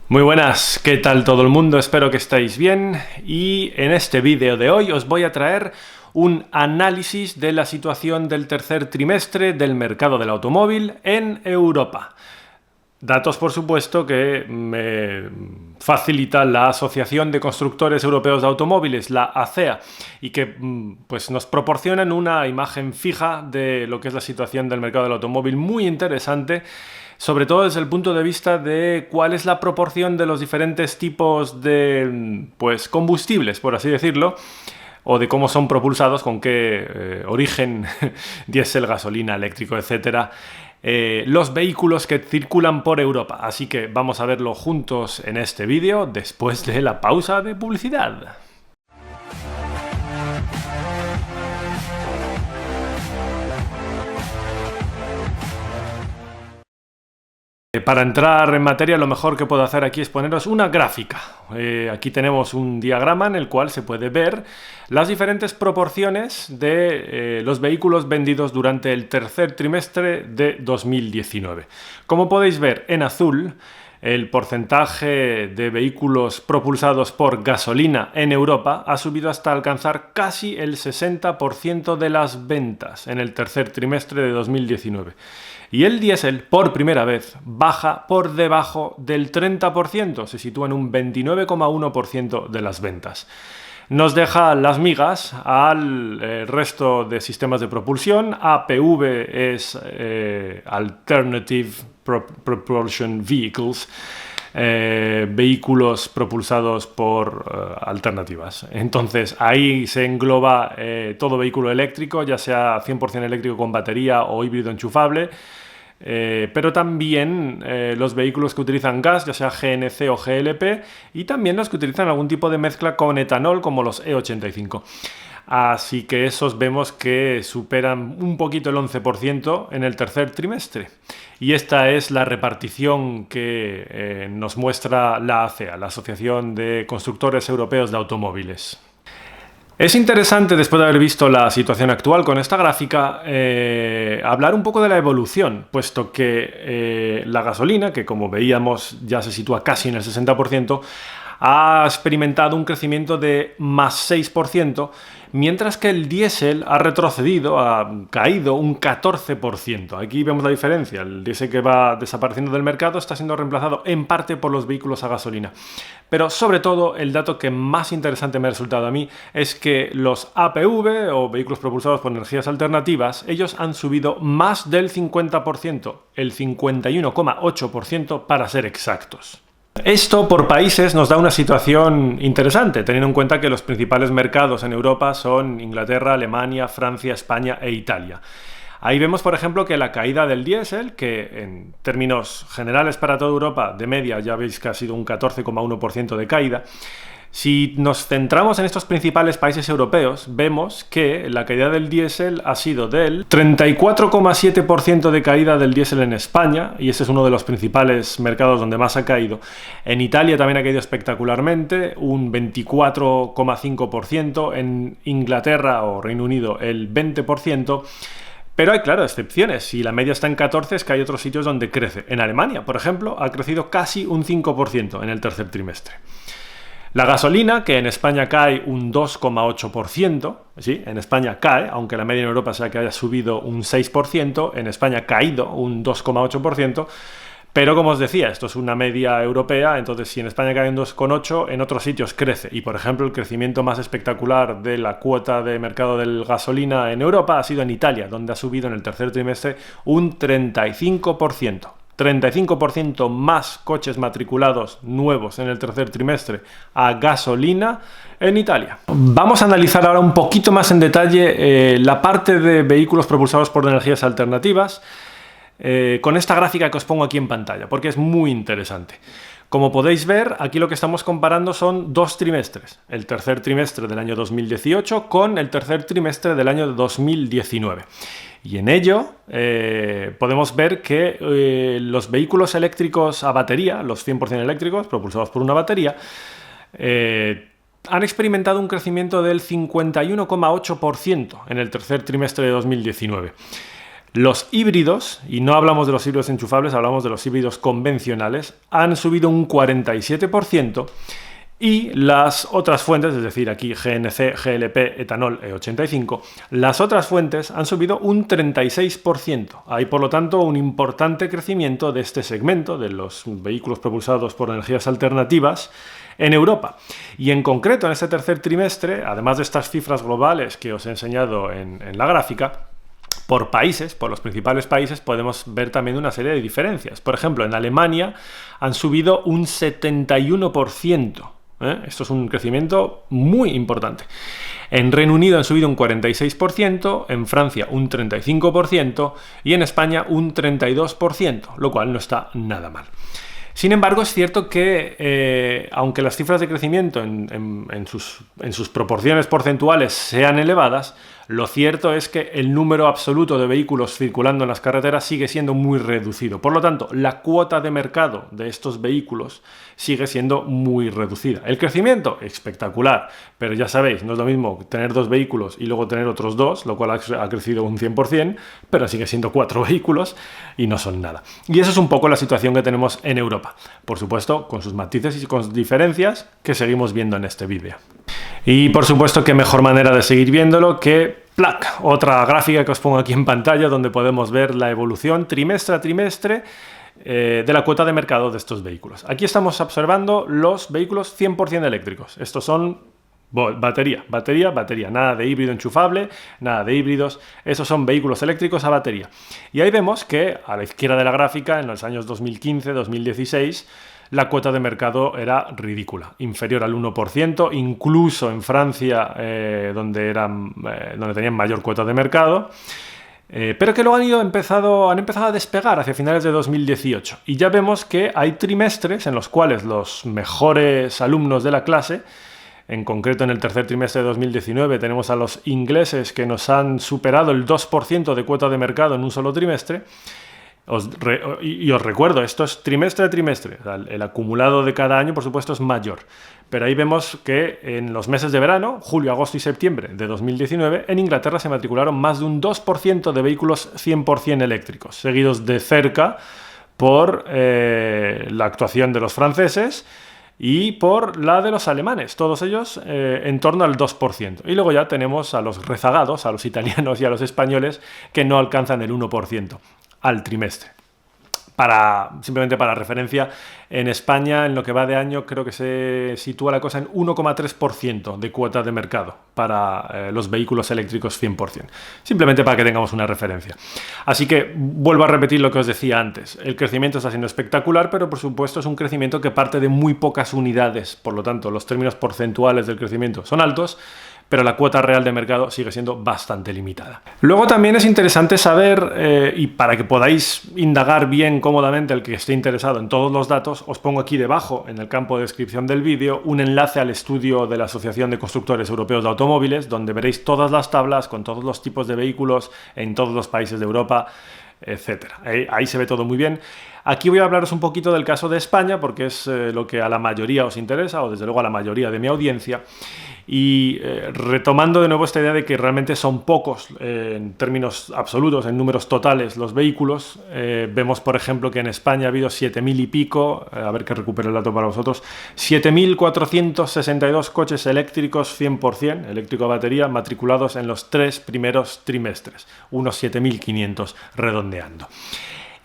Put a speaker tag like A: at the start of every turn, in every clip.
A: Muy buenas, ¿qué tal todo el mundo? Espero que estéis bien y en este vídeo de hoy os voy a traer un análisis de la situación del tercer trimestre del mercado del automóvil en Europa. Datos, por supuesto, que me facilita la Asociación de Constructores Europeos de Automóviles, la ACEA, y que pues, nos proporcionan una imagen fija de lo que es la situación del mercado del automóvil muy interesante, sobre todo desde el punto de vista de cuál es la proporción de los diferentes tipos de pues, combustibles, por así decirlo, o de cómo son propulsados, con qué origen, diésel, gasolina, eléctrico, etcétera, los vehículos que circulan por Europa. Así que vamos a verlo juntos en este vídeo después de la pausa de publicidad. Para entrar en materia, lo mejor que puedo hacer aquí es poneros una gráfica. Aquí tenemos un diagrama en el cual se puede ver las diferentes proporciones de los vehículos vendidos durante el tercer trimestre de 2019. Como podéis ver en azul, el porcentaje de vehículos propulsados por gasolina en Europa ha subido hasta alcanzar casi el 60% de las ventas en el tercer trimestre de 2019. Y el diésel, por primera vez, baja por debajo del 30%, se sitúa en un 29,1% de las ventas. Nos deja las migas al resto de sistemas de propulsión. APV es Alternative Propulsion Vehicles, vehículos propulsados por alternativas. Entonces ahí se engloba todo vehículo eléctrico, ya sea 100% eléctrico con batería o híbrido enchufable, pero también los vehículos que utilizan gas, ya sea GNC o GLP, y también los que utilizan algún tipo de mezcla con etanol, como los E85. Así que esos vemos que superan un poquito el 11% en el tercer trimestre. Y esta es la repartición que nos muestra la ACEA, la Asociación de Constructores Europeos de Automóviles. Es interesante, después de haber visto la situación actual con esta gráfica, hablar un poco de la evolución, puesto que la gasolina, que como veíamos ya se sitúa casi en el 60%, ha experimentado un crecimiento de más 6%, mientras que el diésel ha retrocedido, ha caído un 14%. Aquí vemos la diferencia. El diésel que va desapareciendo del mercado está siendo reemplazado en parte por los vehículos a gasolina. Pero sobre todo, el dato que más interesante me ha resultado a mí es que los APV, o vehículos propulsados por energías alternativas, ellos han subido más del 50%, el 51,8% para ser exactos. Esto por países nos da una situación interesante, teniendo en cuenta que los principales mercados en Europa son Inglaterra, Alemania, Francia, España e Italia. Ahí vemos, por ejemplo, que la caída del diésel, que en términos generales para toda Europa, de media, ya veis que ha sido un 14,1% de caída. Si nos centramos en estos principales países europeos, vemos que la caída del diésel ha sido del 34,7% de caída del diésel en España, y ese es uno de los principales mercados donde más ha caído. En Italia también ha caído espectacularmente, un 24,5%, en Inglaterra o Reino Unido el 20%, pero hay, claro, excepciones. Si la media está en 14, es que hay otros sitios donde crece. En Alemania, por ejemplo, ha crecido casi un 5% en el tercer trimestre. La gasolina, que en España cae un 2,8%, sí, en España cae, aunque la media en Europa sea que haya subido un 6%, en España ha caído un 2,8%, pero como os decía, esto es una media europea, entonces si en España cae un 2,8%, en otros sitios crece. Y por ejemplo, el crecimiento más espectacular de la cuota de mercado de gasolina en Europa ha sido en Italia, donde ha subido en el tercer trimestre un 35%. 35% más coches matriculados nuevos en el tercer trimestre a gasolina en Italia. Vamos a analizar ahora un poquito más en detalle la parte de vehículos propulsados por energías alternativas con esta gráfica que os pongo aquí en pantalla, porque es muy interesante. Como podéis ver, aquí lo que estamos comparando son dos trimestres, el tercer trimestre del año 2018 con el tercer trimestre del año 2019. Y en ello podemos ver que los vehículos eléctricos a batería, los 100% eléctricos, propulsados por una batería, han experimentado un crecimiento del 51,8% en el tercer trimestre de 2019. Los híbridos, y no hablamos de los híbridos enchufables, hablamos de los híbridos convencionales, han subido un 47%. Y las otras fuentes, es decir, aquí GNC, GLP, etanol E85, las otras fuentes han subido un 36%. Hay, por lo tanto, un importante crecimiento de este segmento, de los vehículos propulsados por energías alternativas, en Europa. Y en concreto, en este tercer trimestre, además de estas cifras globales que os he enseñado en la gráfica, por países, por los principales países, podemos ver también una serie de diferencias. Por ejemplo, en Alemania han subido un 71%. Esto es un crecimiento muy importante. En Reino Unido han subido un 46%, en Francia un 35% y en España un 32%, lo cual no está nada mal. Sin embargo, es cierto que, aunque las cifras de crecimiento en sus proporciones porcentuales sean elevadas, lo cierto es que el número absoluto de vehículos circulando en las carreteras sigue siendo muy reducido. Por lo tanto, la cuota de mercado de estos vehículos sigue siendo muy reducida. El crecimiento, espectacular, pero ya sabéis, no es lo mismo tener 2 vehículos y luego tener otros 2, lo cual ha crecido un 100%, pero sigue siendo 4 vehículos y no son nada. Y esa es un poco la situación que tenemos en Europa. Por supuesto, con sus matices y con diferencias que seguimos viendo en este vídeo. Y por supuesto, qué mejor manera de seguir viéndolo que otra gráfica que os pongo aquí en pantalla donde podemos ver la evolución trimestre a trimestre de la cuota de mercado de estos vehículos. Aquí estamos observando los vehículos 100% eléctricos. Estos son batería, nada de híbrido enchufable, nada de híbridos. Estos son vehículos eléctricos a batería. Y ahí vemos que a la izquierda de la gráfica, en los años 2015-2016, la cuota de mercado era ridícula, inferior al 1%, incluso en Francia, donde tenían mayor cuota de mercado, pero que luego han empezado a despegar hacia finales de 2018. Y ya vemos que hay trimestres en los cuales los mejores alumnos de la clase, en concreto en el tercer trimestre de 2019, tenemos a los ingleses que nos han superado el 2% de cuota de mercado en un solo trimestre. Os recuerdo, esto es trimestre a trimestre. El acumulado de cada año, por supuesto, es mayor. Pero ahí vemos que en los meses de verano, julio, agosto y septiembre de 2019, en Inglaterra se matricularon más de un 2% de vehículos 100% eléctricos, seguidos de cerca por la actuación de los franceses y por la de los alemanes, todos ellos en torno al 2%. Y luego ya tenemos a los rezagados, a los italianos y a los españoles, que no alcanzan el 1% al trimestre. Simplemente para referencia, en España, en lo que va de año, creo que se sitúa la cosa en 1,3% de cuota de mercado para los vehículos eléctricos 100%. Simplemente para que tengamos una referencia. Así que vuelvo a repetir lo que os decía antes. El crecimiento está siendo espectacular, pero por supuesto es un crecimiento que parte de muy pocas unidades. Por lo tanto, los términos porcentuales del crecimiento son altos, pero la cuota real de mercado sigue siendo bastante limitada. Luego también es interesante saber, y para que podáis indagar bien cómodamente el que esté interesado en todos los datos, os pongo aquí debajo, en el campo de descripción del vídeo, un enlace al estudio de la Asociación de Constructores Europeos de Automóviles, donde veréis todas las tablas con todos los tipos de vehículos en todos los países de Europa, etcétera. Ahí se ve todo muy bien. Aquí voy a hablaros un poquito del caso de España, porque es lo que a la mayoría os interesa, o desde luego a la mayoría de mi audiencia. Y retomando de nuevo esta idea de que realmente son pocos en términos absolutos, en números totales, los vehículos. Vemos, por ejemplo, que en España ha habido 7.000 y pico, a ver que recupero el dato para vosotros, 7.462 coches eléctricos 100%, eléctrico a batería, matriculados en los 3 primeros trimestres, unos 7.500 redondeando.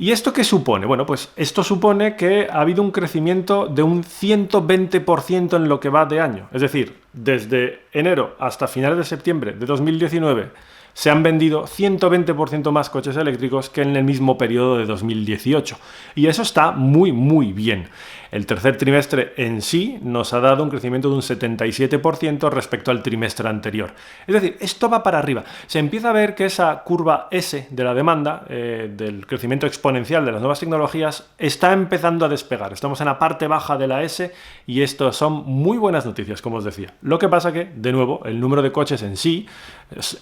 A: ¿Y esto qué supone? Bueno, pues esto supone que ha habido un crecimiento de un 120% en lo que va de año. Es decir, desde enero hasta finales de septiembre de 2019 se han vendido 120% más coches eléctricos que en el mismo periodo de 2018. Y eso está muy, muy bien. El tercer trimestre en sí nos ha dado un crecimiento de un 77% respecto al trimestre anterior. Es decir, esto va para arriba. Se empieza a ver que esa curva S de la demanda, del crecimiento exponencial de las nuevas tecnologías, está empezando a despegar. Estamos en la parte baja de la S y esto son muy buenas noticias, como os decía. Lo que pasa que, de nuevo, el número de coches en sí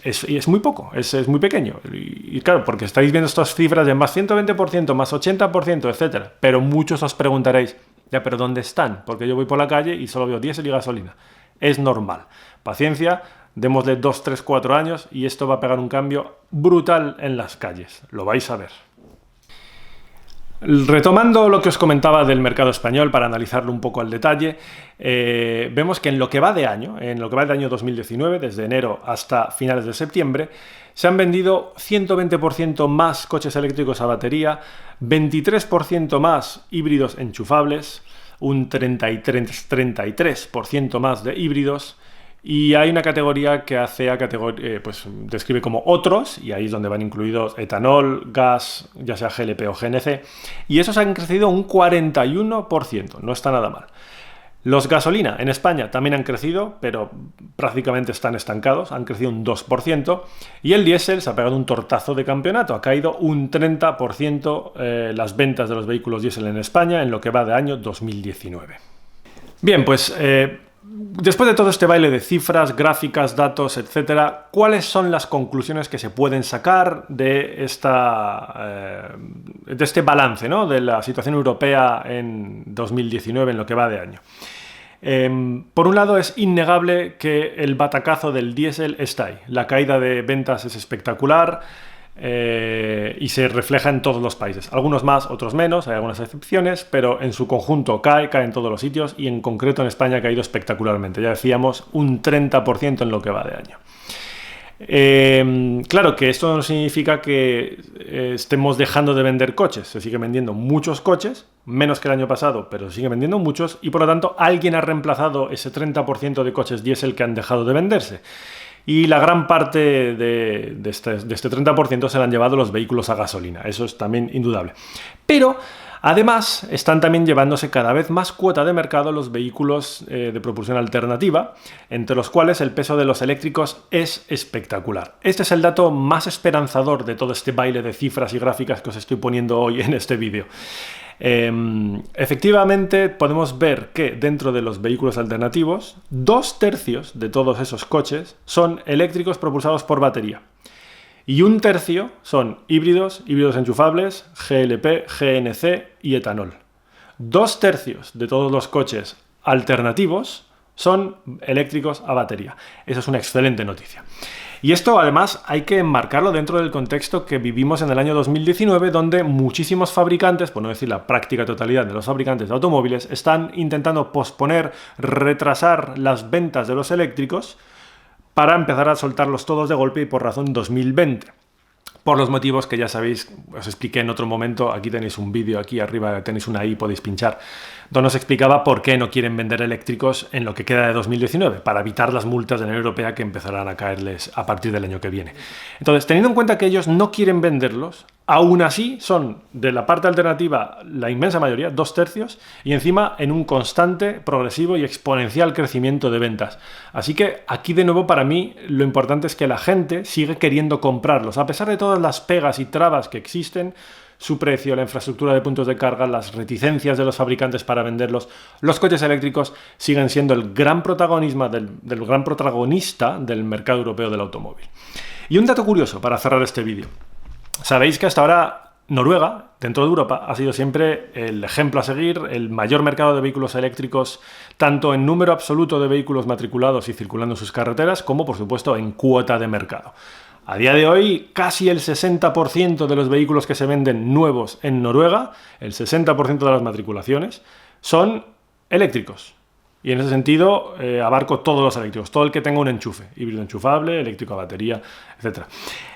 A: es muy poco, es muy pequeño. Y claro, porque estáis viendo estas cifras de más 120%, más 80%, etcétera. Pero muchos os preguntaréis, ya, pero ¿dónde están? Porque yo voy por la calle y solo veo diésel y gasolina. Es normal. Paciencia, démosle 2, 3, 4 años y esto va a pegar un cambio brutal en las calles. Lo vais a ver. Retomando lo que os comentaba del mercado español, para analizarlo un poco al detalle, vemos que en lo que va de año 2019, desde enero hasta finales de septiembre, se han vendido 120% más coches eléctricos a batería, 23% más híbridos enchufables, un 33% más de híbridos, y hay una categoría que pues describe como otros, y ahí es donde van incluidos etanol, gas, ya sea GLP o GNC, y esos han crecido un 41%, no está nada mal. Los gasolina en España también han crecido, pero prácticamente están estancados, han crecido un 2%, y el diésel se ha pegado un tortazo de campeonato, ha caído un 30% las ventas de los vehículos diésel en España en lo que va de año 2019. Bien, pues después de todo este baile de cifras, gráficas, datos, etcétera, ¿cuáles son las conclusiones que se pueden sacar de este balance, ¿no?, de la situación europea en 2019 en lo que va de año? Por un lado, es innegable que el batacazo del diésel está ahí. La caída de ventas es espectacular. Y se refleja en todos los países, algunos más, otros menos, hay algunas excepciones, pero en su conjunto cae en todos los sitios, y en concreto en España ha caído espectacularmente, ya decíamos, un 30% en lo que va de año. Claro que esto no significa que estemos dejando de vender coches, se siguen vendiendo muchos coches, menos que el año pasado, pero se siguen vendiendo muchos, y por lo tanto alguien ha reemplazado ese 30% de coches diésel que han dejado de venderse. Y la gran parte de este 30% se la han llevado los vehículos a gasolina. Eso es también indudable. Pero, además, están también llevándose cada vez más cuota de mercado los vehículos de propulsión alternativa, entre los cuales el peso de los eléctricos es espectacular. Este es el dato más esperanzador de todo este baile de cifras y gráficas que os estoy poniendo hoy en este vídeo. Efectivamente, podemos ver que dentro de los vehículos alternativos, 2/3 de todos esos coches son eléctricos propulsados por batería, y 1/3 son híbridos enchufables, GLP, GNC y etanol. 2/3 de todos los coches alternativos son eléctricos a batería. Esa es una excelente noticia. Y esto, además, hay que enmarcarlo dentro del contexto que vivimos en el año 2019, donde muchísimos fabricantes, por no decir la práctica totalidad de los fabricantes de automóviles, están intentando posponer, retrasar las ventas de los eléctricos para empezar a soltarlos todos de golpe, y por razón 2020. Por los motivos que ya sabéis, os expliqué en otro momento. Aquí tenéis un vídeo, aquí arriba tenéis una i, podéis pinchar, donde os explicaba por qué no quieren vender eléctricos en lo que queda de 2019, para evitar las multas de la Unión Europea que empezarán a caerles a partir del año que viene. Entonces, teniendo en cuenta que ellos no quieren venderlos, aún así son, de la parte alternativa, la inmensa mayoría, 2/3, y encima en un constante, progresivo y exponencial crecimiento de ventas. Así que aquí, de nuevo, para mí lo importante es que la gente sigue queriendo comprarlos, a pesar de todas las pegas y trabas que existen. Su precio, la infraestructura de puntos de carga, las reticencias de los fabricantes para venderlos, los coches eléctricos siguen siendo el gran protagonista del mercado europeo del automóvil. Y un dato curioso para cerrar este vídeo. Sabéis que hasta ahora Noruega, dentro de Europa, ha sido siempre el ejemplo a seguir, el mayor mercado de vehículos eléctricos, tanto en número absoluto de vehículos matriculados y circulando en sus carreteras, como, por supuesto, en cuota de mercado. A día de hoy, casi el 60% de los vehículos que se venden nuevos en Noruega, el 60% de las matriculaciones, son eléctricos. Y en ese sentido, abarco todos los eléctricos, todo el que tenga un enchufe, híbrido enchufable, eléctrico a batería, etc.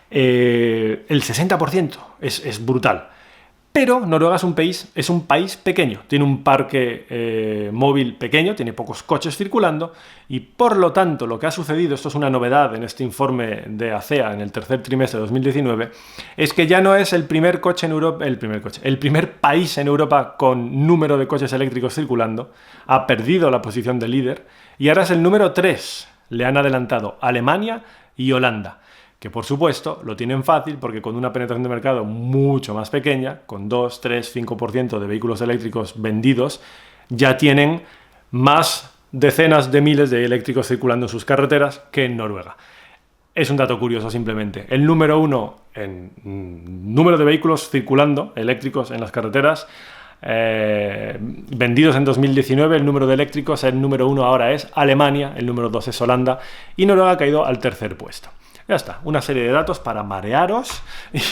A: El 60% es brutal. Pero Noruega es un país pequeño, tiene un parque móvil pequeño, tiene pocos coches circulando, y por lo tanto lo que ha sucedido, esto es una novedad en este informe de ACEA en el tercer trimestre de 2019, es que ya no es el primer país en Europa con número de coches eléctricos circulando, ha perdido la posición de líder, y ahora es el número 3, le han adelantado Alemania y Holanda, que por supuesto lo tienen fácil porque con una penetración de mercado mucho más pequeña, con 2, 3, 5% de vehículos eléctricos vendidos, ya tienen más decenas de miles de eléctricos circulando en sus carreteras que en Noruega. Es un dato curioso simplemente. El número 1 en número de vehículos circulando eléctricos en las carreteras vendidos en 2019, el número de eléctricos, el número 1 ahora es Alemania, el número 2 es Holanda y Noruega ha caído al tercer puesto. Ya está, una serie de datos para marearos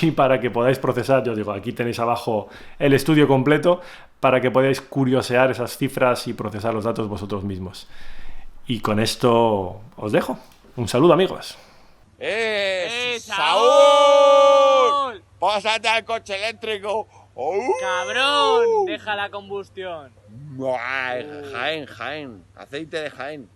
A: y para que podáis procesar. Yo digo, aquí tenéis abajo el estudio completo para que podáis curiosear esas cifras y procesar los datos vosotros mismos. Y con esto os dejo. Un saludo, amigos.
B: ¡Saúl! ¡Pásate al coche eléctrico!
C: ¡Cabrón! Deja la combustión.
B: Jaén, Jaén. Aceite de Jaén.